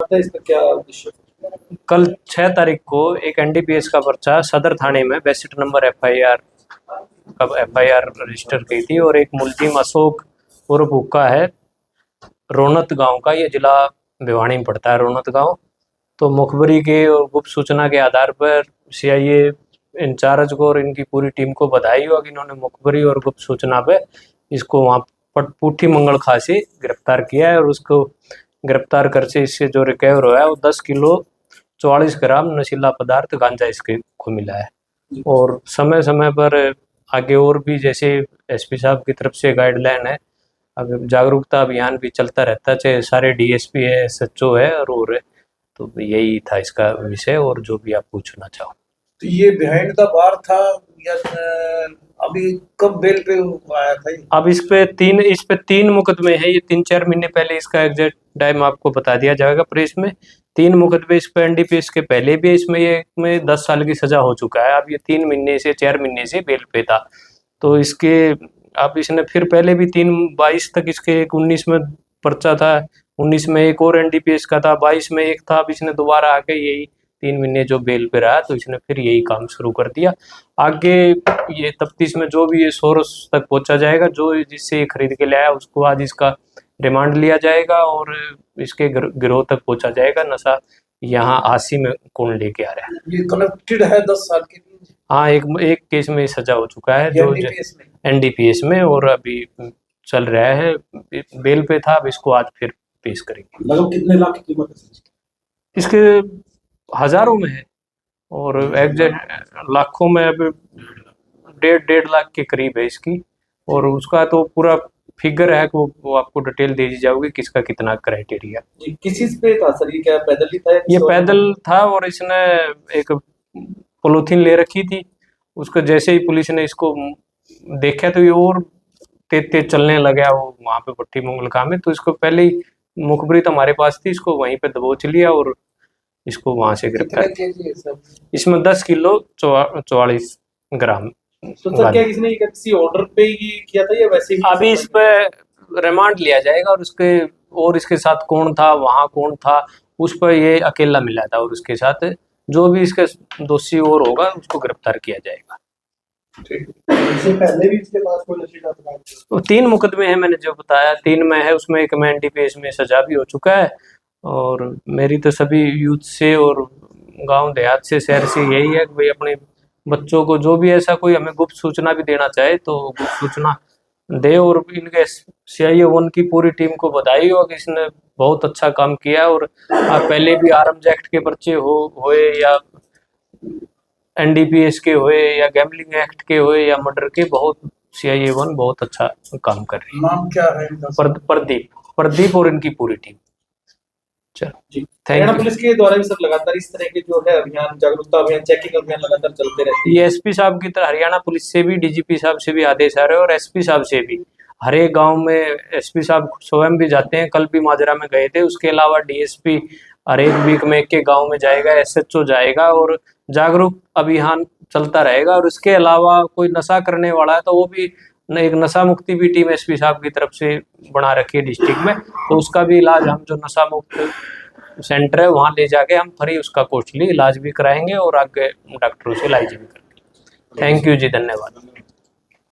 है इसका क्या उद्देश्य? कल 6 तारीख को एक एनडीपीएस का पर्चा सदर थाने में 62 नंबर एफआईआर रजिस्टर की थी और एक मुलजिम अशोक उर्फ हुक्का है रोनत गांव का, ये जिला भिवानी में पड़ता है रोनत गांव। तो मुखबरी के और गुप्त सूचना के आधार पर सीआईए इंचार्ज को और इनकी पूरी टीम को बधाई हो कि इन्होंने मुखबरी और गुप्त सूचना पे इसको वहाँ पुठी मंगल खा से गिरफ्तार किया है और उसको गिरफ्तार कर से इससे जो रिकवर हुआ है वो 10 किलो 44 ग्राम नशीला पदार्थ गांजा इसके को मिला है। और समय समय पर आगे और भी जैसे एसपी साहब की तरफ से गाइडलाइन है, अब जागरूकता अभियान भी चलता रहता है, चाहे सारे डीएसपी है, एसएचओ है और है। तो यही था इसका विषय और जो भी आप पूछना चाहो। तो ये बिहाइंड द बार था या अभी कब बेल पे आया था ये? अब इस पे तीन मुकदमे हैं, ये 3-4 महीने पहले इसका एग्जैक्ट टाइम आपको बता दिया जाएगा प्रेस में। 3 मुकदमे इस पे एनडीपीएस के पहले भी इसमें ये में 10 साल की सजा हो चुका है। अब ये 3 महीने से 4 महीने से बेल पे था। तो इसके अब इसने फिर पहले भी 3-22 तक इसके एक 19 में पर्चा था, 19 में एक और एनडीपीएस का था, 22 में एक था। अब इसने दोबारा आके यही 3 महीने जो बेल पे रहा तो इसने फिर यही काम शुरू कर दिया। आगे ये तफ्तीश में जो भी ये सोर्स तक पहुंचा जाएगा, जो जिससे ये खरीद के लाया उसको आज इसका रिमांड लिया जाएगा और इसके गिरोह तक पहुंचा जाएगा। नशा यहाँ आसी में कौन लेके आ रहा है। ये कनेक्टेड है 10 साल के लिए? हाँ, एक केस में सजा हो चुका है जो एनडीपीएस में और अभी चल रहा है, बेल पे था। अब इसको आज फिर पेश करेंगे। लगभग कितने लाख की कीमत है इसके? हजारों में है और एग्जैक्ट लाखों में। अब 1.5 लाख के करीब है इसकी और उसका तो पूरा फिगर है वो आपको डिटेल दे दी जाओगी किसका कितना क्राइटेरिया। किस चीज पे था सर? ये क्या पैदल ही था? ये पैदल था और इसने एक पॉलीथीन ले रखी थी। उसको जैसे ही पुलिस ने इसको देखा तो ये और तेज तेज चलने लगा वो वहाँ पे पुट्ठी मंगलका में। तो इसको पहले ही मुखबरी तो हमारे पास थी, इसको वहीं पे दबोच लिया और इसको वहां से गिरफ्तार। इसमें 10 किलो 44 ग्राम। तो सर क्या इसने किसी ऑर्डर पे ही किया था या वैसे ही? अभी इस पे रिमांड लिया जाएगा और इसके साथ कौन था, वहाँ कौन था, उस पर ये अकेला मिला था और उसके साथ जो भी इसके दोषी और होगा उसको गिरफ्तार किया जाएगा। इससे पहले भी इसके पास कोई नशीला पदार्थ? तो 3 मुकदमे हैं, मैंने जो बताया 3 में है, उसमें एक में एनडीपीएस में सजा भी हो चुका है। और मेरी तो सभी यूथ से और गांव देहात से शहर से यही है कि भाई अपने बच्चों को जो भी ऐसा कोई हमें गुप्त सूचना भी देना चाहे तो गुप्त सूचना दे। और इनके सीआईए 1 की पूरी टीम को बधाई हो कि इसने बहुत अच्छा काम किया। और पहले भी आर्म्स एक्ट के पर्चे हुए या एनडीपीएस के हुए या गैम्बलिंग एक्ट के हुए या मर्डर के, बहुत सीआईए 1 बहुत अच्छा काम कर रही है। नाम क्या है इनका? प्रदीप और इनकी पूरी टीम। जी, हरियाणा पुलिस के द्वारा भी सब लगातार इस तरह के जो है अभियान, जागरूकता अभियान, चेकिंग अभियान लगातार चलते रहते हैं। ये एसपी साहब की तरह हरियाणा पुलिस से भी, डीजीपी साहब से भी आदेश आ रहे हैं और एसपी साहब से भी। हर एक गांव में एसपी साहब स्वयं भी जाते हैं, कल भी माजरा में गए थे। उसके अलावा डीएसपी हर एक वीक में एक गांव में जाएगा, एसएचओ जाएगा और जागरूक अभियान चलता रहेगा। और इसके अलावा कोई नशा करने वाला है तो वो भी एक नशा मुक्ति भी टीम एसपी साहब की तरफ से बना रखी है डिस्ट्रिक्ट में। तो उसका भी इलाज हम जो नशा मुक्त सेंटर है वहाँ ले जाके हम फ्री उसका कॉस्टली इलाज भी कराएंगे और आगे डॉक्टरों से इलाज भी करेंगे। थैंक यू जी, धन्यवाद।